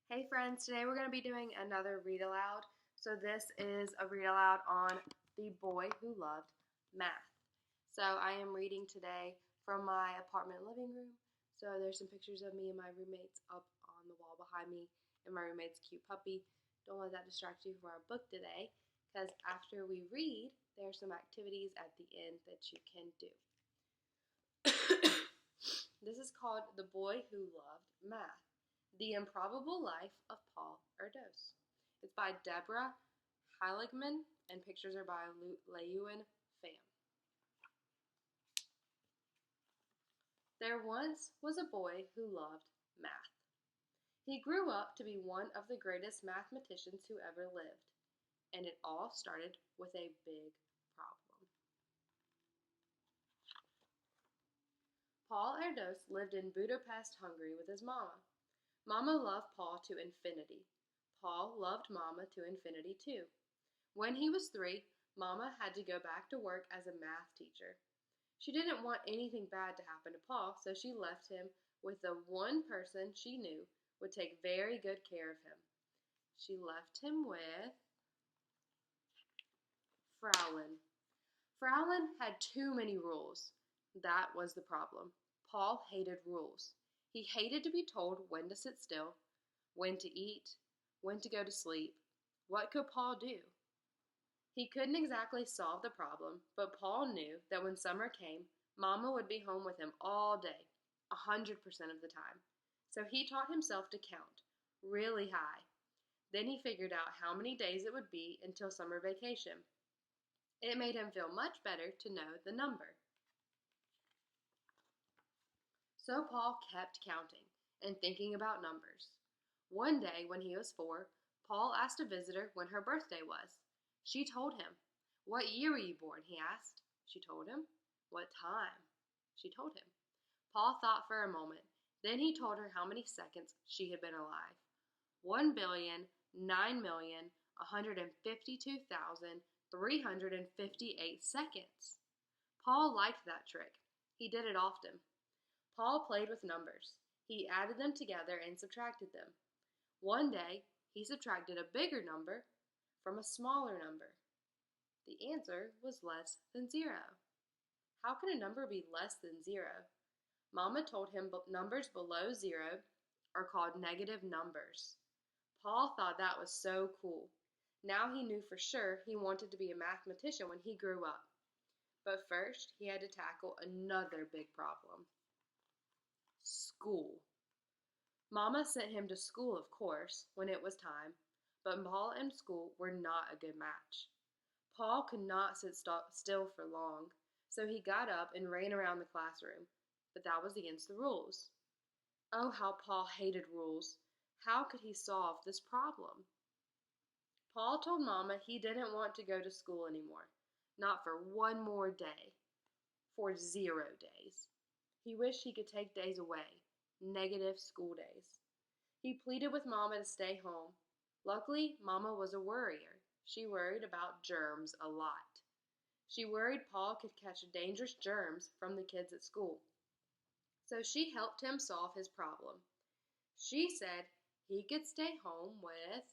Hey friends, today we're going to be doing another read aloud. So this is a read aloud on The Boy Who Loved Math. So I am reading today from my apartment living room. So there's some pictures of me and my roommates up on the wall behind me and my roommate's cute puppy. Don't let that distract you from our book today, because after we read, there are some activities at the end that you can do. This is called The Boy Who Loved Math. The Improbable Life of Paul Erdos. It's by Deborah Heiligman, and pictures are by Leyuan Pham. There once was a boy who loved math. He grew up to be one of the greatest mathematicians who ever lived, and it all started with a big problem. Paul Erdos lived in Budapest, Hungary with his mama. Mama loved Paul to infinity. Paul loved Mama to infinity too. When he was 3, Mama had to go back to work as a math teacher. She didn't want anything bad to happen to Paul, so she left him with the one person she knew would take very good care of him. She left him with Fraulein. Fraulein had too many rules. That was the problem. Paul hated rules. He hated to be told when to sit still, when to eat, when to go to sleep. What could Paul do? He couldn't exactly solve the problem, but Paul knew that when summer came, Mama would be home with him all day, 100% of the time. So he taught himself to count really high. Then he figured out how many days it would be until summer vacation. It made him feel much better to know the number. So Paul kept counting and thinking about numbers. One day when he was 4, Paul asked a visitor when her birthday was. She told him. What year were you born? He asked. She told him. What time? She told him. Paul thought for a moment. Then he told her how many seconds she had been alive. 1,09,152,358 seconds. Paul liked that trick. He did it often. Paul played with numbers. He added them together and subtracted them. One day, he subtracted a bigger number from a smaller number. The answer was less than 0. How can a number be less than 0? Mama told him numbers below 0 are called negative numbers. Paul thought that was so cool. Now he knew for sure he wanted to be a mathematician when he grew up. But first, he had to tackle another big problem. School. Mama sent him to school, of course, when it was time, but Paul and school were not a good match. Paul could not sit still for long, so he got up and ran around the classroom, but that was against the rules. Oh, how Paul hated rules. How could he solve this problem? Paul told Mama he didn't want to go to school anymore, not for one more day, for 0 days. He wished he could take days away, negative school days. He pleaded with Mama to stay home. Luckily, Mama was a worrier. She worried about germs a lot. She worried Paul could catch dangerous germs from the kids at school. So she helped him solve his problem. She said he could stay home with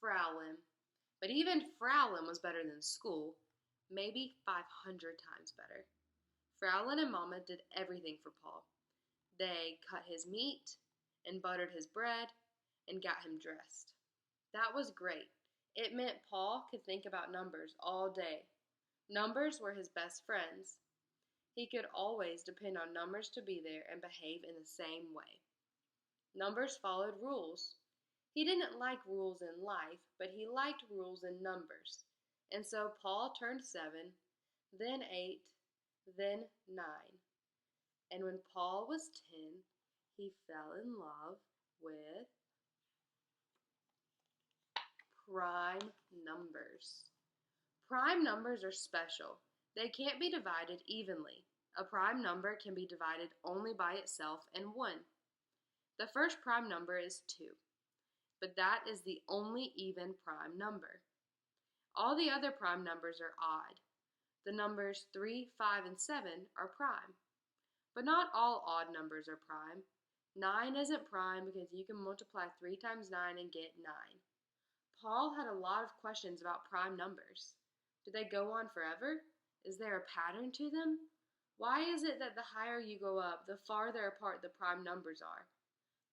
Fraulein. But even Fraulein was better than school, maybe 500 times better. Fraulein and Mama did everything for Paul. They cut his meat and buttered his bread and got him dressed. That was great. It meant Paul could think about numbers all day. Numbers were his best friends. He could always depend on numbers to be there and behave in the same way. Numbers followed rules. He didn't like rules in life, but he liked rules in numbers. And so Paul turned 7, then 8, then 9. And when Paul was 10, he fell in love with prime numbers. Prime numbers are special. They can't be divided evenly. A prime number can be divided only by itself and 1. The first prime number is 2, but that is the only even prime number. All the other prime numbers are odd. The numbers 3, 5, and 7 are prime. But not all odd numbers are prime. 9 isn't prime because you can multiply 3 times 9 and get 9. Paul had a lot of questions about prime numbers. Do they go on forever? Is there a pattern to them? Why is it that the higher you go up, the farther apart the prime numbers are?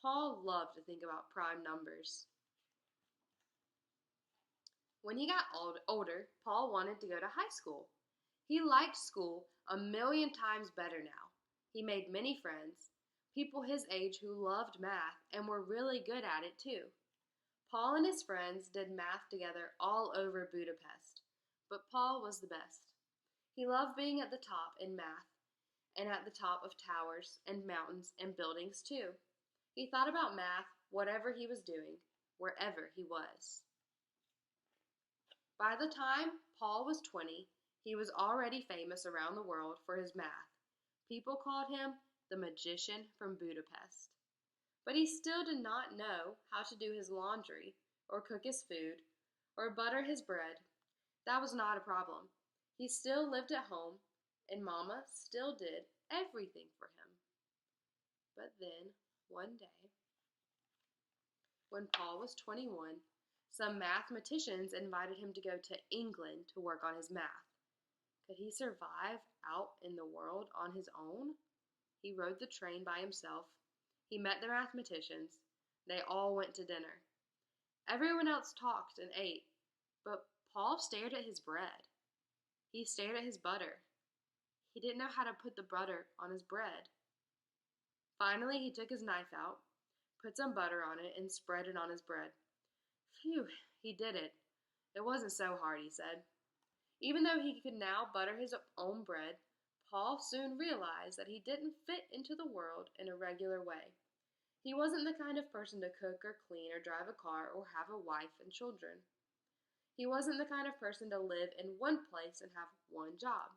Paul loved to think about prime numbers. When he got older, Paul wanted to go to high school. He liked school a million times better now. He made many friends, people his age who loved math and were really good at it too. Paul and his friends did math together all over Budapest, but Paul was the best. He loved being at the top in math and at the top of towers and mountains and buildings too. He thought about math, whatever he was doing, wherever he was. By the time Paul was 20, he was already famous around the world for his math. People called him the magician from Budapest. But he still did not know how to do his laundry, or cook his food, or butter his bread. That was not a problem. He still lived at home, and Mama still did everything for him. But then, one day, when Paul was 21, some mathematicians invited him to go to England to work on his math. Could he survive out in the world on his own? He rode the train by himself. He met the mathematicians. They all went to dinner. Everyone else talked and ate, but Paul stared at his bread. He stared at his butter. He didn't know how to put the butter on his bread. Finally, he took his knife out, put some butter on it, and spread it on his bread. Phew, he did it. It wasn't so hard, he said. Even though he could now butter his own bread, Paul soon realized that he didn't fit into the world in a regular way. He wasn't the kind of person to cook or clean or drive a car or have a wife and children. He wasn't the kind of person to live in one place and have one job.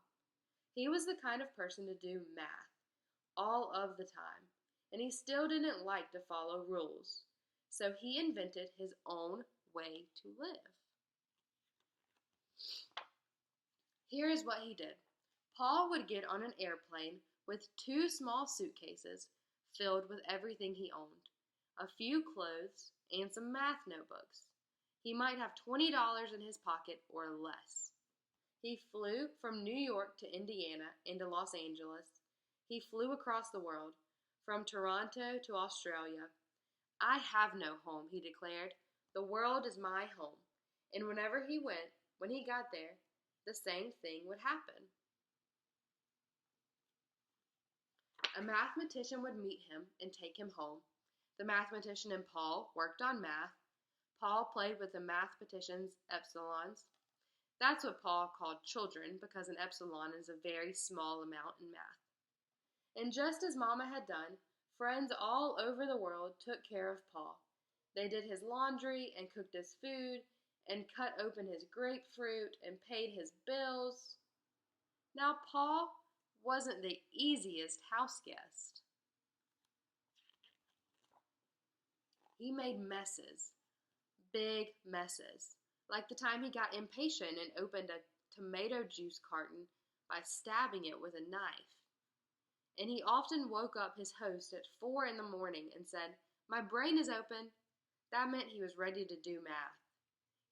He was the kind of person to do math all of the time, and he still didn't like to follow rules. So he invented his own way to live. Here is what he did. Paul would get on an airplane with 2 small suitcases filled with everything he owned, a few clothes, and some math notebooks. He might have $20 in his pocket or less. He flew from New York to Indiana and to Los Angeles. He flew across the world, from Toronto to Australia. I have no home, he declared. The world is my home. And whenever he went, when he got there, the same thing would happen. A mathematician would meet him and take him home. The mathematician and Paul worked on math. Paul played with the mathematician's epsilons. That's what Paul called children, because an epsilon is a very small amount in math. And just as Mama had done, friends all over the world took care of Paul. They did his laundry and cooked his food and cut open his grapefruit and paid his bills. Now, Paul wasn't the easiest house guest. He made messes, big messes, like the time he got impatient and opened a tomato juice carton by stabbing it with a knife. And he often woke up his host at 4 in the morning and said, "My brain is open." That meant he was ready to do math.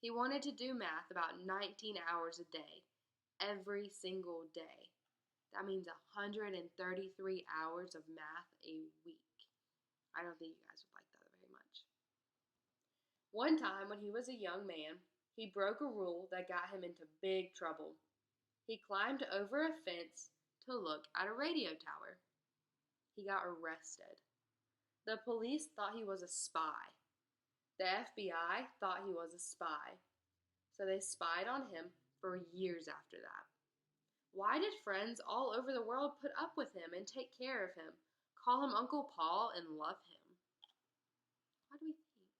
He wanted to do math about 19 hours a day, every single day. That means 133 hours of math a week. I don't think you guys would like that very much. One time when he was a young man, he broke a rule that got him into big trouble. He climbed over a fence to look at a radio tower. He got arrested. The police thought he was a spy. The FBI thought he was a spy. So they spied on him for years after that. Why did friends all over the world put up with him and take care of him, call him Uncle Paul, and love him? Why do we think?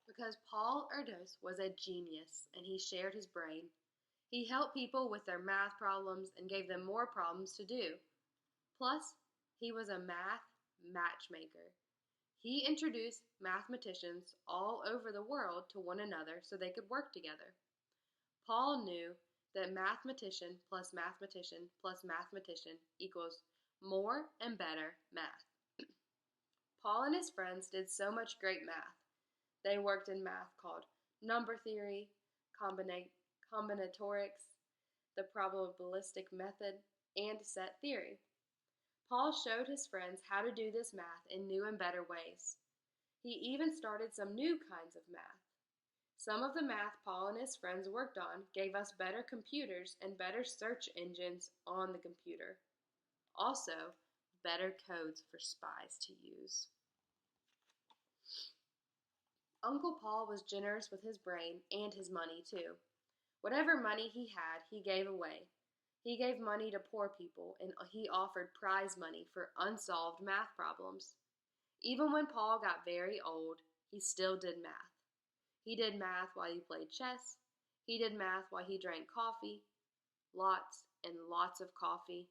Because Paul Erdos was a genius and he shared his brain. He helped people with their math problems and gave them more problems to do. Plus, he was a math matchmaker. He introduced mathematicians all over the world to one another so they could work together. Paul knew that mathematician plus mathematician plus mathematician equals more and better math. Paul and his friends did so much great math. They worked in math called number theory, combinatorics, the probabilistic method, and set theory. Paul showed his friends how to do this math in new and better ways. He even started some new kinds of math. Some of the math Paul and his friends worked on gave us better computers and better search engines on the computer. Also, better codes for spies to use. Uncle Paul was generous with his brain and his money, too. Whatever money he had, he gave away. He gave money to poor people, and he offered prize money for unsolved math problems. Even when Paul got very old, he still did math. He did math while he played chess. He did math while he drank coffee, lots and lots of coffee.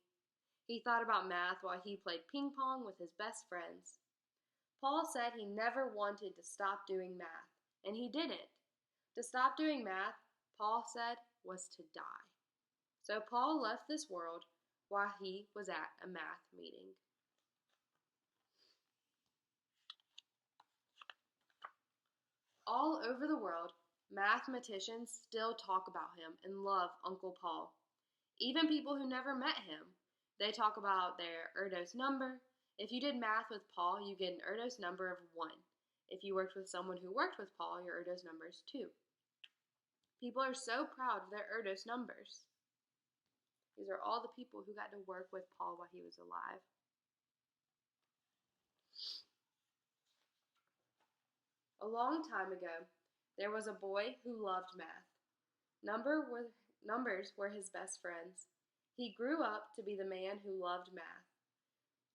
He thought about math while he played ping pong with his best friends. Paul said he never wanted to stop doing math, and he didn't. To stop doing math, Paul said, was to die. So Paul left this world while he was at a math meeting. All over the world, mathematicians still talk about him and love Uncle Paul. Even people who never met him, they talk about their Erdos number. If you did math with Paul, you get an Erdos number of 1. If you worked with someone who worked with Paul, your Erdos number is 2. People are so proud of their Erdos numbers. These are all the people who got to work with Paul while he was alive. A long time ago, there was a boy who loved math. Numbers were his best friends. He grew up to be the man who loved math.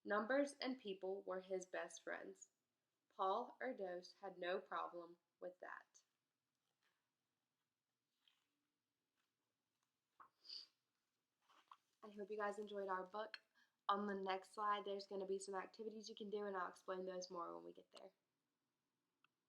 Numbers and people were his best friends. Paul Erdos had no problem with that. I hope you guys enjoyed our book. On the next slide, there's going to be some activities you can do, and I'll explain those more when we get there.